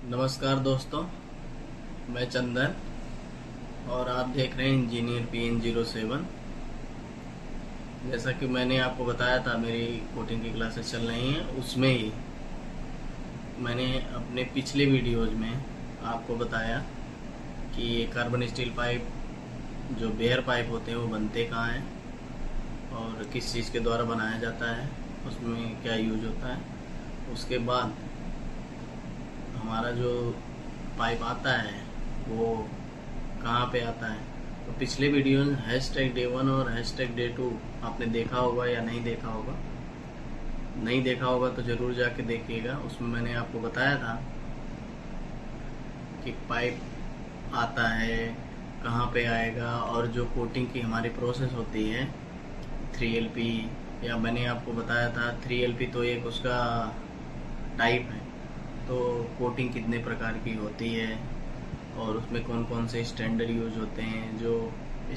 नमस्कार दोस्तों, मैं चंदन और आप देख रहे हैं इंजीनियर PN07। जैसा कि मैंने आपको बताया था मेरी कोडिंग की क्लासेस चल रही हैं, उसमें ही मैंने अपने पिछले वीडियोज में आपको बताया कि ये कार्बन स्टील पाइप जो बेयर पाइप होते हैं वो बनते कहाँ हैं और किस चीज़ के द्वारा बनाया जाता है, उसमें क्या यूज होता है। उसके बाद हमारा जो पाइप आता है वो कहाँ पे आता है। तो पिछले वीडियो में #Day1 और #Day2 आपने देखा होगा या नहीं देखा होगा। नहीं देखा होगा तो ज़रूर जाके देखिएगा। उसमें मैंने आपको बताया था कि पाइप आता है कहाँ पे आएगा और जो कोटिंग की हमारी प्रोसेस होती है 3LP, या मैंने आपको बताया था 3LP तो एक उसका टाइप है। तो कोटिंग कितने प्रकार की होती है और उसमें कौन कौन से स्टैंडर्ड यूज होते हैं। जो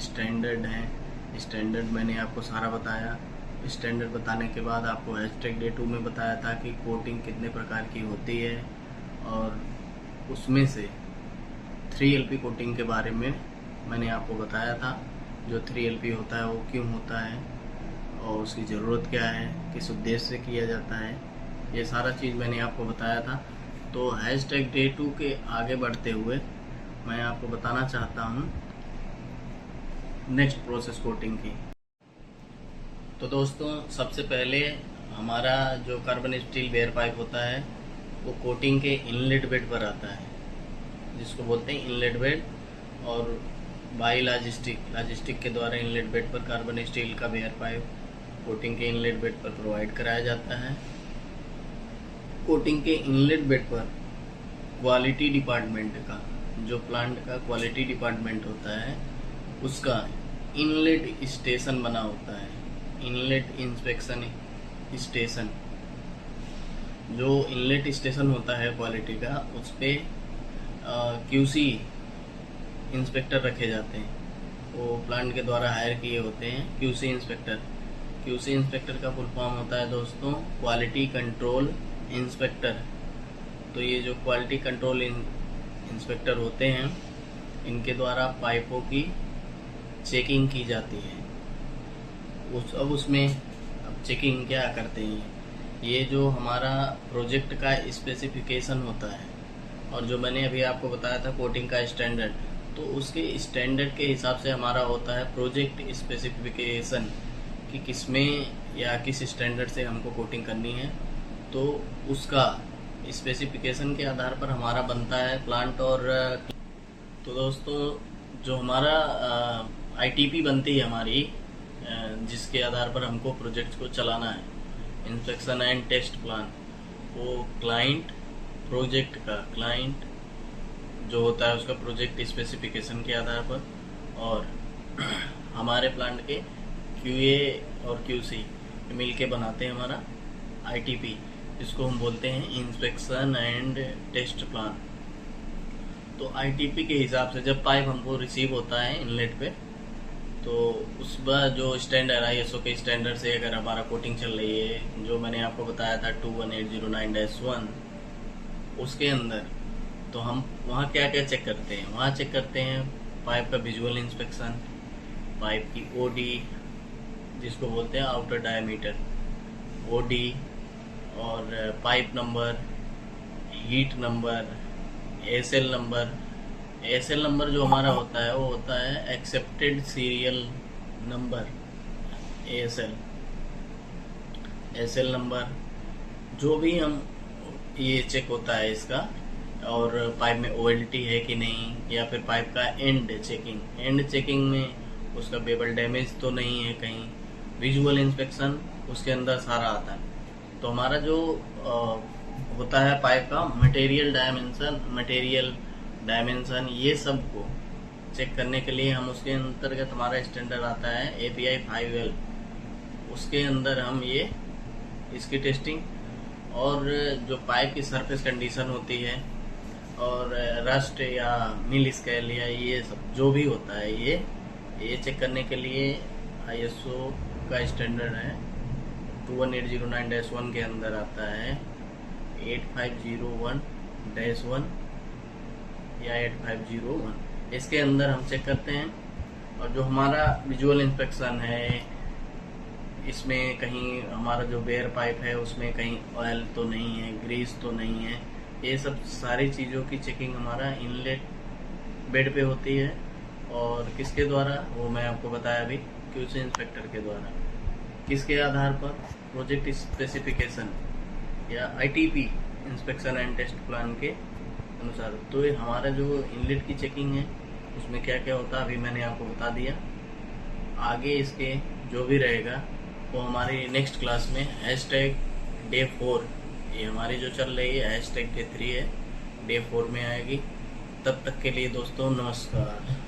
स्टैंडर्ड हैं, स्टैंडर्ड मैंने आपको सारा बताया। स्टैंडर्ड बताने के बाद आपको #Day2 में बताया था कि कोटिंग कितने प्रकार की होती है और उसमें से 3LP कोटिंग के बारे में मैंने आपको बताया था। जो 3LP होता है वो क्यों होता है और उसकी ज़रूरत क्या है, किस उद्देश्य से किया जाता है, ये सारा चीज़ मैंने आपको बताया था। तो #Day2 के आगे बढ़ते हुए मैं आपको बताना चाहता हूँ नेक्स्ट प्रोसेस कोटिंग की। तो दोस्तों, सबसे पहले हमारा जो कार्बन स्टील बेयर पाइप होता है वो कोटिंग के इनलेट बेड पर आता है, जिसको बोलते हैं इनलेट बेड। और बाई लॉजिस्टिक के द्वारा इनलेट बेड पर कार्बन स्टील का बेयर पाइप कोटिंग के इनलेट बेड पर प्रोवाइड कराया जाता है। कोटिंग के इनलेट बेड पर क्वालिटी डिपार्टमेंट का, जो प्लांट का क्वालिटी डिपार्टमेंट होता है उसका इनलेट स्टेशन बना होता है। इनलेट इंस्पेक्शन स्टेशन, जो इनलेट स्टेशन होता है क्वालिटी का, उस पर QC इंस्पेक्टर रखे जाते हैं। वो प्लांट के द्वारा हायर किए होते हैं QC इंस्पेक्टर। QC इंस्पेक्टर का फुल फॉर्म होता है दोस्तों क्वालिटी कंट्रोल इंस्पेक्टर। तो ये जो क्वालिटी कंट्रोल इंस्पेक्टर होते हैं, इनके द्वारा पाइपों की चेकिंग की जाती है। उसमें अब चेकिंग क्या करते हैं, ये जो हमारा प्रोजेक्ट का स्पेसिफिकेशन होता है और जो मैंने अभी आपको बताया था कोटिंग का स्टैंडर्ड, तो उसके स्टैंडर्ड के हिसाब से हमारा होता है प्रोजेक्ट स्पेसिफिकेशन कि किसमें या किस स्टैंडर्ड से हमको कोटिंग करनी है। तो उसका स्पेसिफिकेशन के आधार पर हमारा बनता है प्लांट। और तो दोस्तों, जो हमारा ITP बनती है हमारी, जिसके आधार पर हमको प्रोजेक्ट को चलाना है, इंस्पेक्शन एंड टेस्ट प्लान, वो क्लाइंट प्रोजेक्ट का क्लाइंट जो होता है उसका प्रोजेक्ट स्पेसिफिकेशन के आधार पर, और हमारे प्लांट के QA और QC मिल के बनाते हैं हमारा ITP, जिसको हम बोलते हैं इंस्पेक्शन एंड टेस्ट प्लान। तो ITP के हिसाब से जब पाइप हमको रिसीव होता है इनलेट पे, तो उस बार जो स्टैंडर्ड ISO के स्टैंडर्ड से अगर हमारा कोटिंग चल रही है, जो मैंने आपको बताया था 21809-1, उसके अंदर, तो हम वहाँ क्या क्या चेक करते हैं। वहाँ चेक करते हैं पाइप का विजुअल इंस्पेक्शन, पाइप की OD जिसको बोलते हैं आउटर डायमीटर OD, और pipe number, heat number, ASL number. ASL number जो हमारा होता है वो होता है accepted serial number, ASL number. जो भी हम ये चेक होता है इसका, और पाइप में OLT है कि नहीं, या फिर पाइप का एंड चेकिंग में उसका बेबल डैमेज तो नहीं है कहीं। विजुअल इंस्पेक्शन उसके अंदर सारा आता है। तो हमारा जो होता है पाइप का मटेरियल डायमेंशन, ये सब को चेक करने के लिए हम उसके अंतर्गत हमारा स्टैंडर्ड आता है API 5L। उसके अंदर हम ये इसकी टेस्टिंग, और जो पाइप की सरफेस कंडीशन होती है, और रस्ट या मिल स्केल या ये सब जो भी होता है, ये चेक करने के लिए ISO का स्टैंडर्ड है 21809-1 के अंदर आता है 8501 -1 या 8501। इसके अंदर हम चेक करते हैं, और जो हमारा विजुअल इंस्पेक्शन है, इसमें कहीं हमारा जो बेयर पाइप है उसमें कहीं ऑयल तो नहीं है, ग्रीस तो नहीं है, ये सब सारी चीज़ों की चेकिंग हमारा इनलेट बेड पे होती है। और किसके द्वारा, वो मैं आपको बताया अभी, क्यूसी इंस्पेक्टर के द्वारा। किसके आधार पर? प्रोजेक्ट स्पेसिफिकेशन या ITP, inspection and test plan के अनुसार। तो ये हमारा जो इनलेट की चेकिंग है उसमें क्या क्या होता है अभी मैंने आपको बता दिया। आगे इसके जो भी रहेगा वो हमारी नेक्स्ट क्लास में #Day 4, ये हमारी जो चल रही है #Day 3 है, Day 4 में आएगी। तब तक के लिए दोस्तों नमस्कार।